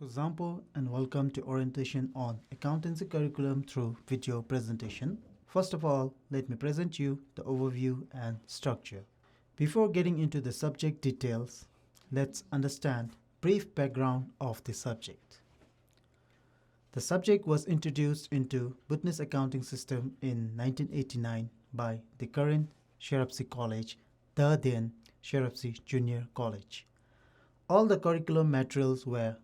Zampo and welcome to orientation on accountancy curriculum through video presentation. First of all, let me present you the overview and structure. Before getting into the subject details, let's understand brief background of the subject. The subject was introduced into Business accounting system in 1989 by the current Sherapsi College, the then Sherapsi Junior College. All the curriculum materials were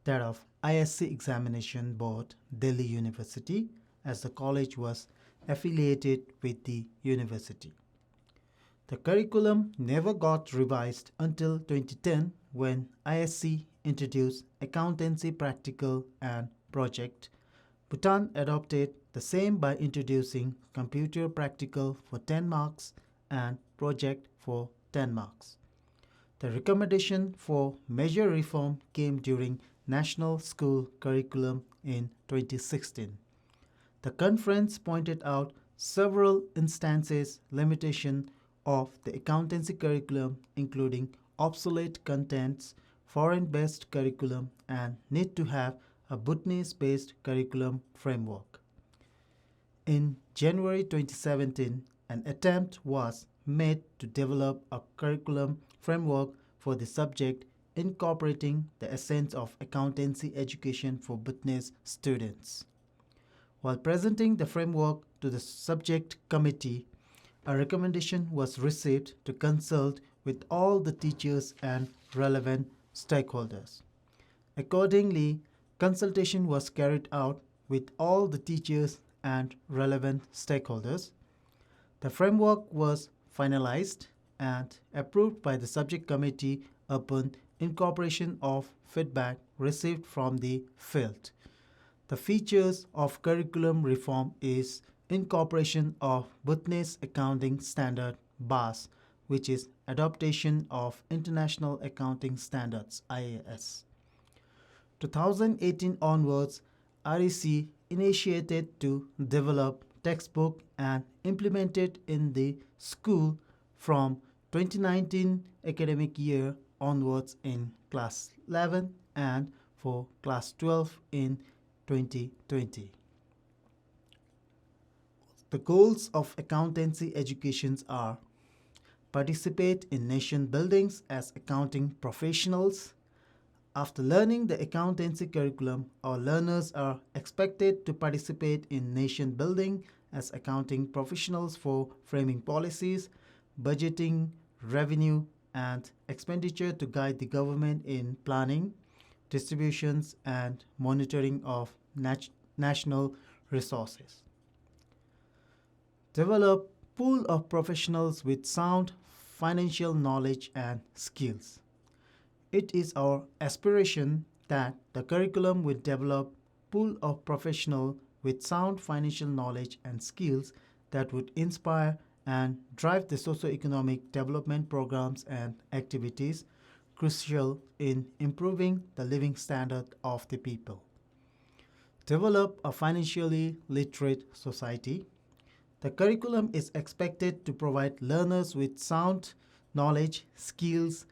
that of ISC Examination Board, Delhi University, as the college was affiliated with the university. The curriculum never got revised until 2010 when ISC introduced Accountancy Practical and Project. Bhutan adopted the same by introducing Computer Practical for 10 marks and Project for 10 marks. The recommendation for major reform came during National School Curriculum in 2016. The conference pointed out several instances limitation of the accountancy curriculum, including obsolete contents, foreign-based curriculum, and need to have a Bhutanese-based curriculum framework. In January 2017, an attempt was made to develop a curriculum framework for the subject incorporating the essence of accountancy education for Bhutanese students. While presenting the framework to the subject committee, a recommendation was received to consult with all the teachers and relevant stakeholders. Accordingly, consultation was carried out with all the teachers and relevant stakeholders. The framework was finalized and approved by the subject committee upon incorporation of feedback received from the field. The features of curriculum reform is incorporation of Bhutanese Accounting Standard BAS, which is adaptation of International Accounting Standards IAS. 2018 onwards, REC initiated to develop textbook and implement it in the school from 2019 academic year onwards in class 11 and for class 12 in 2020. The goals of accountancy educations are participate in nation buildings as accounting professionals. After learning the accountancy curriculum, our learners are expected to participate in nation building as accounting professionals for framing policies, budgeting, revenue, and expenditure to guide the government in planning, distributions, and monitoring of national resources. Develop pool of professionals with sound financial knowledge and skills. It is our aspiration that the curriculum will develop pool of professionals with sound financial knowledge and skills that would inspire and drive the socio-economic development programs and activities crucial in improving the living standard of the people. Develop a financially literate society. The curriculum is expected to provide learners with sound knowledge, skills,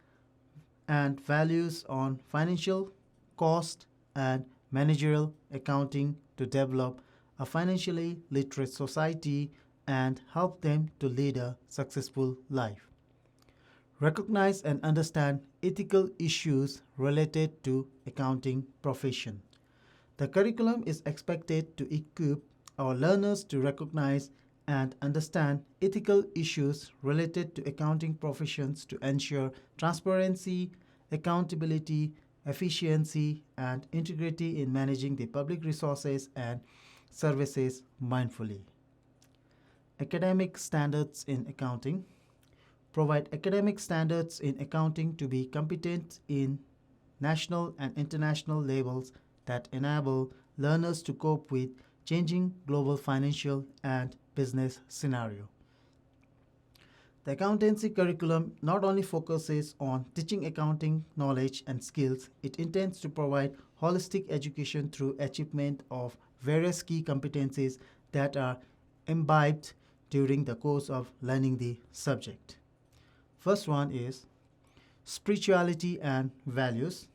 and values on financial, cost, and managerial accounting to develop a financially literate society and help them to lead a successful life. Recognize and understand ethical issues related to accounting profession. The curriculum is expected to equip our learners to recognize and understand ethical issues related to accounting professions to ensure transparency, accountability, efficiency, and integrity in managing the public resources and services mindfully. Academic standards in accounting. Provide academic standards in accounting to be competent in national and international levels that enable learners to cope with changing global financial and business scenario. The accountancy curriculum not only focuses on teaching accounting knowledge and skills, it intends to provide holistic education through achievement of various key competencies that are imbibed during the course of learning the subject. First one is spirituality and values.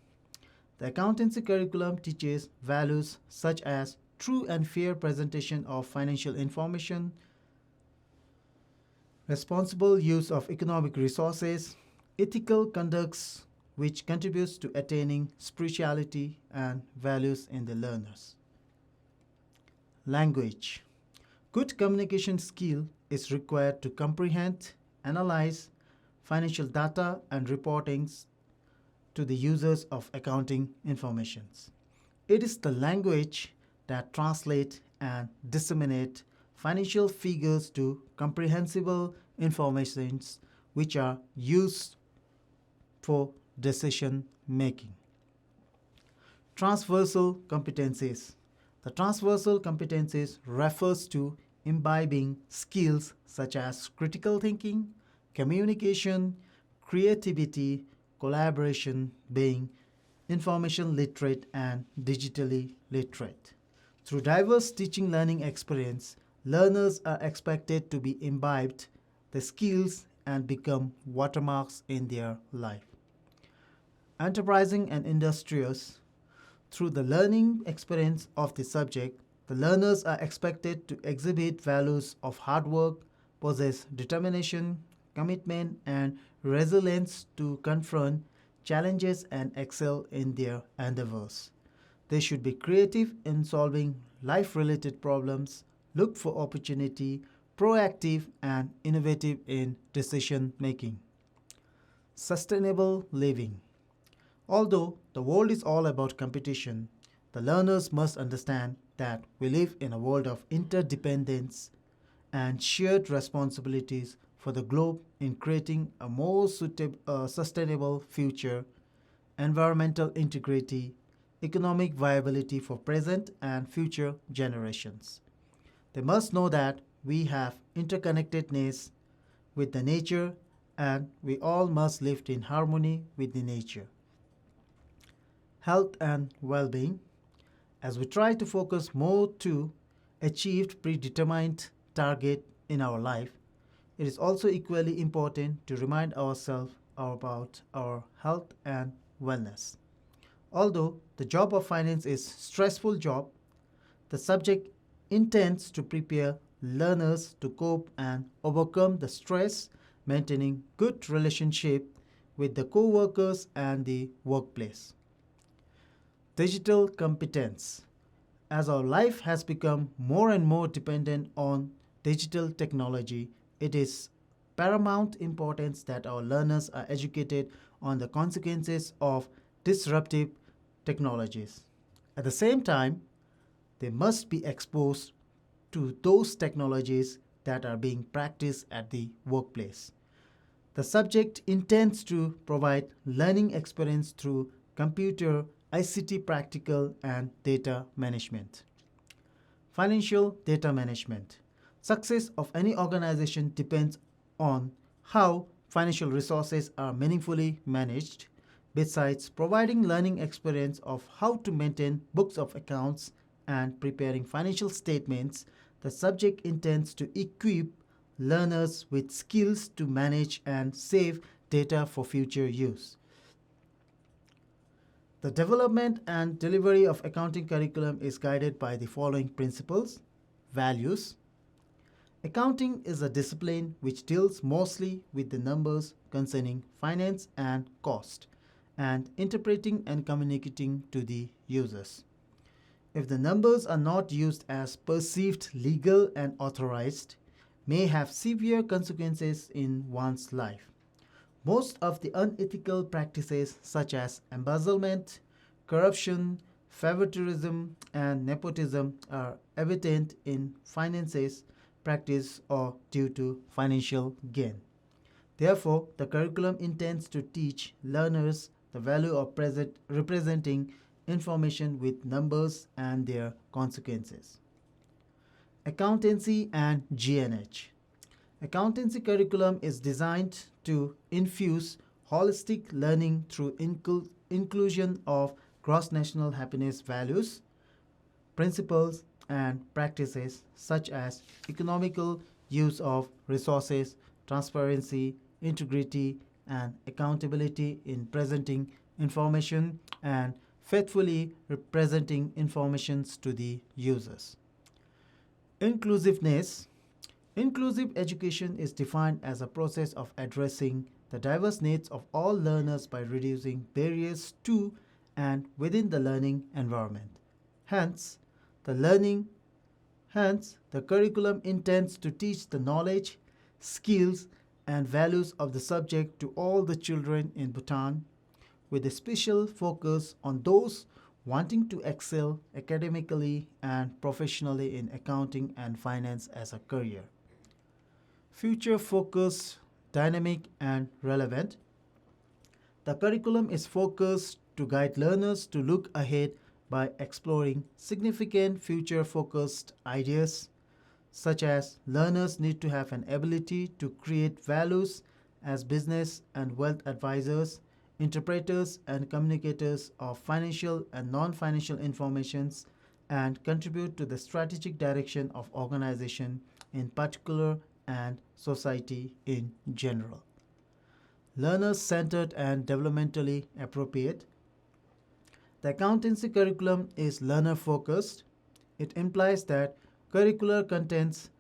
The accountancy curriculum teaches values such as true and fair presentation of financial information, responsible use of economic resources, ethical conducts which contributes to attaining spirituality and values in the learners. Language. Good communication skill is required to comprehend, analyze financial data and reportings to the users of accounting informations. It is the language that translates and disseminates financial figures to comprehensible informations which are used for decision making. Transversal competencies. The transversal competencies refers to imbibing skills such as critical thinking, communication, creativity, collaboration, being information literate and digitally literate. Through diverse teaching learning experience, learners are expected to be imbibed the skills and become watermarks in their life. Enterprising and industrious. Through the learning experience of the subject, the learners are expected to exhibit values of hard work, possess determination, commitment, and resilience to confront challenges and excel in their endeavors. They should be creative in solving life-related problems, look for opportunity, proactive and innovative in decision making. Sustainable living. Although the world is all about competition, the learners must understand that we live in a world of interdependence and shared responsibilities for the globe in creating a more sustainable future, environmental integrity, economic viability for present and future generations. They must know that we have interconnectedness with the nature and we all must live in harmony with the nature. Health and well-being. As we try to focus more to achieve predetermined target in our life, it is also equally important to remind ourselves about our health and wellness. Although the job of finance is a stressful job, the subject intends to prepare learners to cope and overcome the stress, maintaining good relationship with the co-workers and the workplace. Digital competence. As our life has become more and more dependent on digital technology, it is paramount importance that our learners are educated on the consequences of disruptive technologies. At the same time, they must be exposed to those technologies that are being practiced at the workplace. The subject intends to provide learning experience through computer, ICT practical, and data management. Financial data management. Success of any organization depends on how financial resources are meaningfully managed. Besides providing learning experience of how to maintain books of accounts and preparing financial statements, the subject intends to equip learners with skills to manage and save data for future use. The development and delivery of accounting curriculum is guided by the following principles. Values. Accounting is a discipline which deals mostly with the numbers concerning finance and cost, and interpreting and communicating to the users. If the numbers are not used as perceived legal and authorized, may have severe consequences in one's life. Most of the unethical practices such as embezzlement, corruption, favoritism, and nepotism are evident in finances practice or due to financial gain. Therefore, the curriculum intends to teach learners the value of representing information with numbers and their consequences. Accountancy and G&H. Accountancy curriculum is designed to infuse holistic learning through inclusion of gross national happiness values, principles, and practices such as economical use of resources, transparency, integrity, and accountability in presenting information and faithfully representing informations to the users. Inclusiveness. Inclusive education is defined as a process of addressing the diverse needs of all learners by reducing barriers to and within the learning environment. Hence, the learning Hence, the curriculum intends to teach the knowledge, skills, and values of the subject to all the children in Bhutan, with a special focus on those wanting to excel academically and professionally in accounting and finance as a career. Future focused, dynamic, and relevant. The curriculum is focused to guide learners to look ahead by exploring significant future focused ideas, such as learners need to have an ability to create values as business and wealth advisors, interpreters and communicators of financial and non-financial informations, and contribute to the strategic direction of organization in particular and society in general. Learner-centered and developmentally appropriate. The accountancy curriculum is learner-focused. It implies that curricular contents,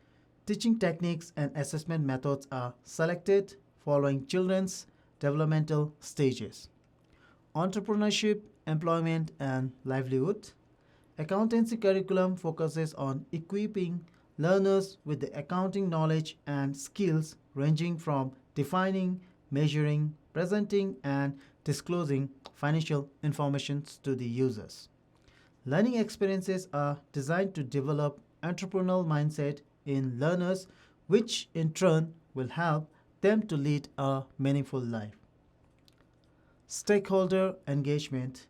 teaching techniques, and assessment methods are selected following children's developmental stages. Entrepreneurship, employment, and livelihood. Accountancy curriculum focuses on equipping learners with the accounting knowledge and skills ranging from defining, measuring, presenting, and disclosing financial information to the users. Learning experiences are designed to develop entrepreneurial mindset in learners, which in turn will help them to lead a meaningful life. Stakeholder engagement.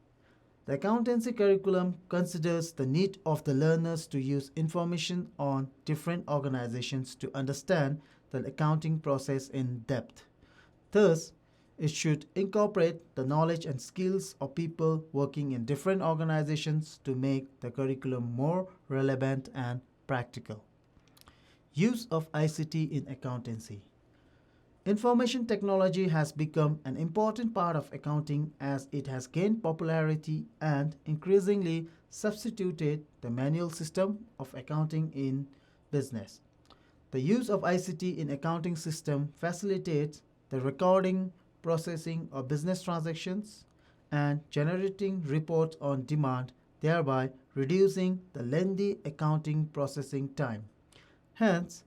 The accountancy curriculum considers the need of the learners to use information on different organizations to understand the accounting process in depth. Thus, it should incorporate the knowledge and skills of people working in different organizations to make the curriculum more relevant and practical. Use of ICT in accountancy. Information technology has become an important part of accounting as it has gained popularity and increasingly substituted the manual system of accounting in business. The use of ICT in accounting system facilitates the recording, processing of business transactions, and generating reports on demand, thereby reducing the lengthy accounting processing time. Hence,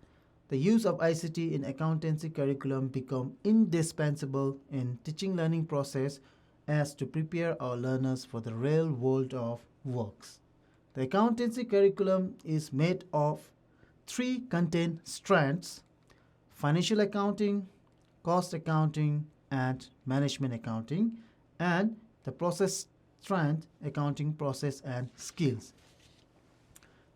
the use of ICT in accountancy curriculum become indispensable in teaching learning process as to prepare our learners for the real world of works. The accountancy curriculum is made of three content strands: financial accounting, cost accounting, and management accounting, and the process strand, accounting process and skills.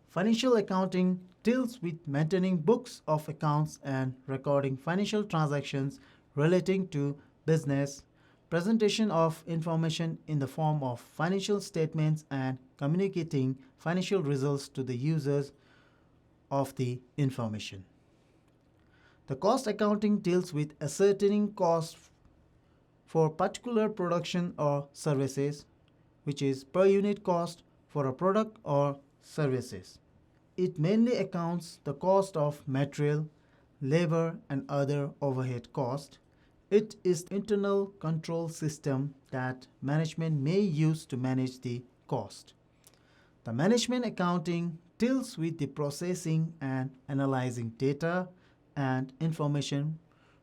Financial accounting deals with maintaining books of accounts and recording financial transactions relating to business, presentation of information in the form of financial statements, and communicating financial results to the users of the information. The cost accounting deals with ascertaining costs for particular production or services, which is per unit cost for a product or services. It mainly accounts the cost of material, labor, and other overhead costs. It is the internal control system that management may use to manage the cost. The management accounting deals with the processing and analyzing data and information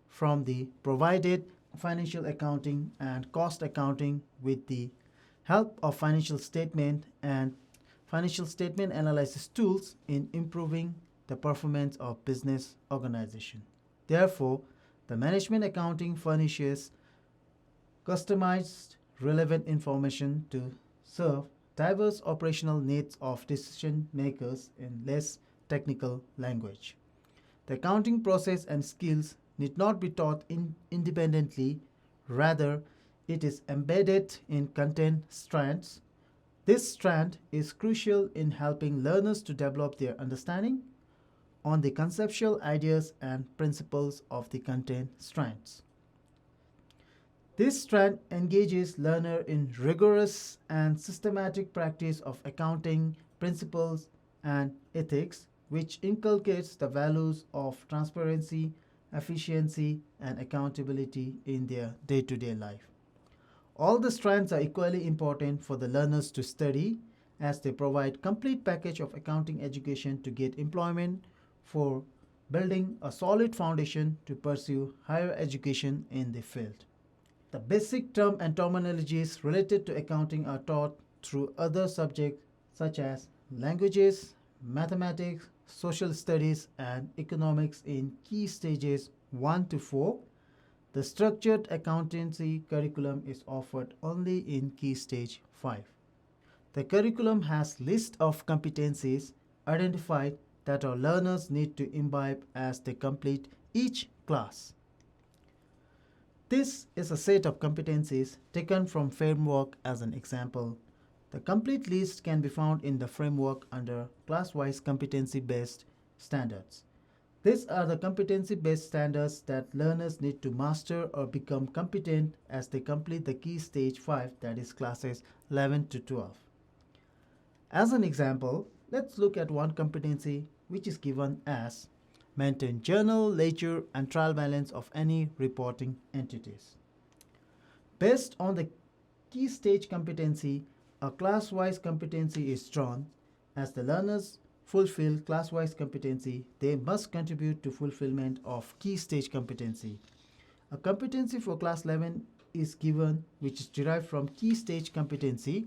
from the provided financial accounting and cost accounting with the help of financial statement and financial statement analysis tools in improving the performance of business organization. Therefore, the management accounting furnishes customized relevant information to serve diverse operational needs of decision makers in less technical language. The accounting process and skills need not be taught independently, rather, it is embedded in content strands. This strand is crucial in helping learners to develop their understanding on the conceptual ideas and principles of the content strands. This strand engages learner in rigorous and systematic practice of accounting principles and ethics, which inculcates the values of transparency, efficiency, and accountability in their day-to-day life. All the strands are equally important for the learners to study as they provide complete package of accounting education to get employment for building a solid foundation to pursue higher education in the field. The basic term and terminologies related to accounting are taught through other subjects such as languages, mathematics, social studies, and economics in key stages 1 to 4. The structured accountancy curriculum is offered only in key stage 5. The curriculum has list of competencies identified that our learners need to imbibe as they complete each class. This is a set of competencies taken from framework as an example. The complete list can be found in the framework under class-wise competency-based standards. These are the competency-based standards that learners need to master or become competent as they complete the key stage 5, that is classes 11 to 12. As an example, let's look at one competency which is given as maintain journal, ledger, and trial balance of any reporting entities. Based on the key stage competency, a class-wise competency is drawn. As the learners fulfill class-wise competency, they must contribute to fulfillment of key stage competency. A competency for class 11 is given which is derived from key stage competency.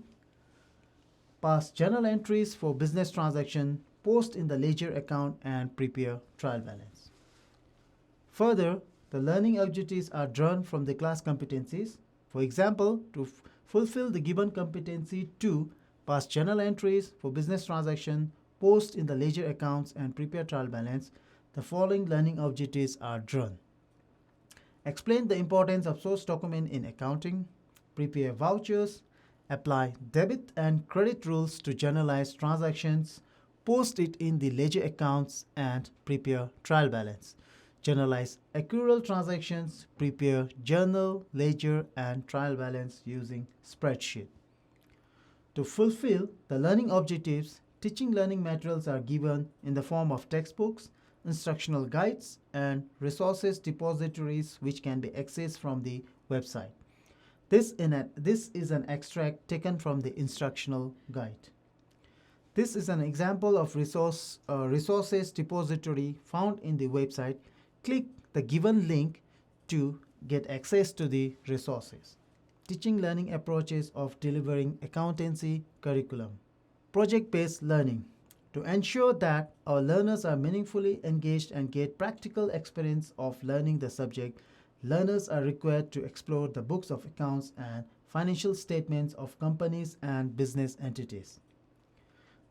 Pass journal entries for business transaction, post in the ledger account, and prepare trial balance. Further, the learning objectives are drawn from the class competencies. For example, to fulfill the given competency 2, pass journal entries for business transaction, post in the ledger accounts, and prepare trial balance, the following learning objectives are drawn. Explain the importance of source document in accounting, prepare vouchers, apply debit and credit rules to journalize transactions, post it in the ledger accounts, and prepare trial balance. Journalize accrual transactions, prepare journal, ledger, and trial balance using spreadsheet. To fulfill the learning objectives, teaching learning materials are given in the form of textbooks, instructional guides, and resources depositories which can be accessed from the website. This is an extract taken from the instructional guide. This is an example of resources depository found in the website. Click the given link to get access to the resources. Teaching learning approaches of delivering accountancy curriculum. Project-based learning. To ensure that our learners are meaningfully engaged and get practical experience of learning the subject, learners are required to explore the books of accounts and financial statements of companies and business entities.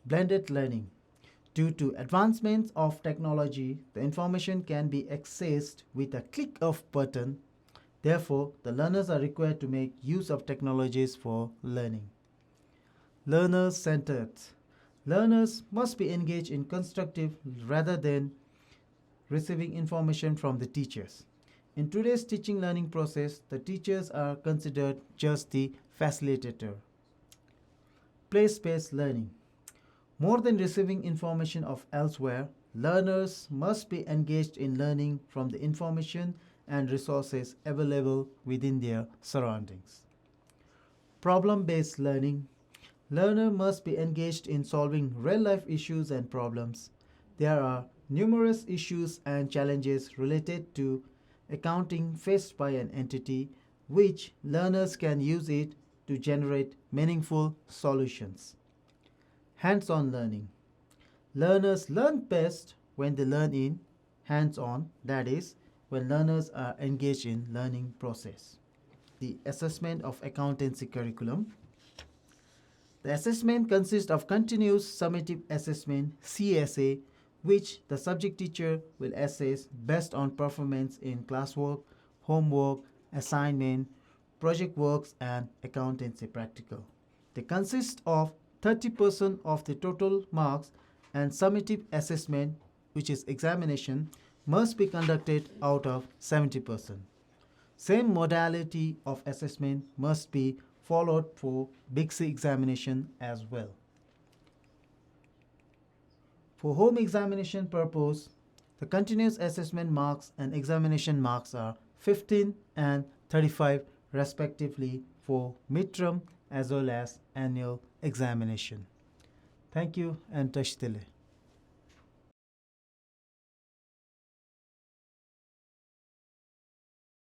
Blended learning. Due to advancements of technology, the information can be accessed with a click of button. Therefore, the learners are required to make use of technologies for learning. Learner-centered. Learners must be engaged in constructive rather than receiving information from the teachers. In today's teaching learning process, the teachers are considered just the facilitator. Place-based learning. More than receiving information of elsewhere, learners must be engaged in learning from the information and resources available within their surroundings. Problem-based learning. Learner must be engaged in solving real-life issues and problems. There are numerous issues and challenges related to accounting faced by an entity, which learners can use it to generate meaningful solutions. Hands-on learning. Learners learn best when they learn in hands-on, that is, when learners are engaged in learning process. The assessment of accountancy curriculum. The assessment consists of continuous summative assessment, CSA, which the subject teacher will assess based on performance in classwork, homework, assignment, project works, and accountancy practical. They consist of 30% of the total marks, and summative assessment, which is examination, must be conducted out of 70%. Same modality of assessment must be followed for Big C examination as well. For home examination purpose, the continuous assessment marks and examination marks are 15 and 35 respectively for midterm as well as annual examination. Thank you and tashtele.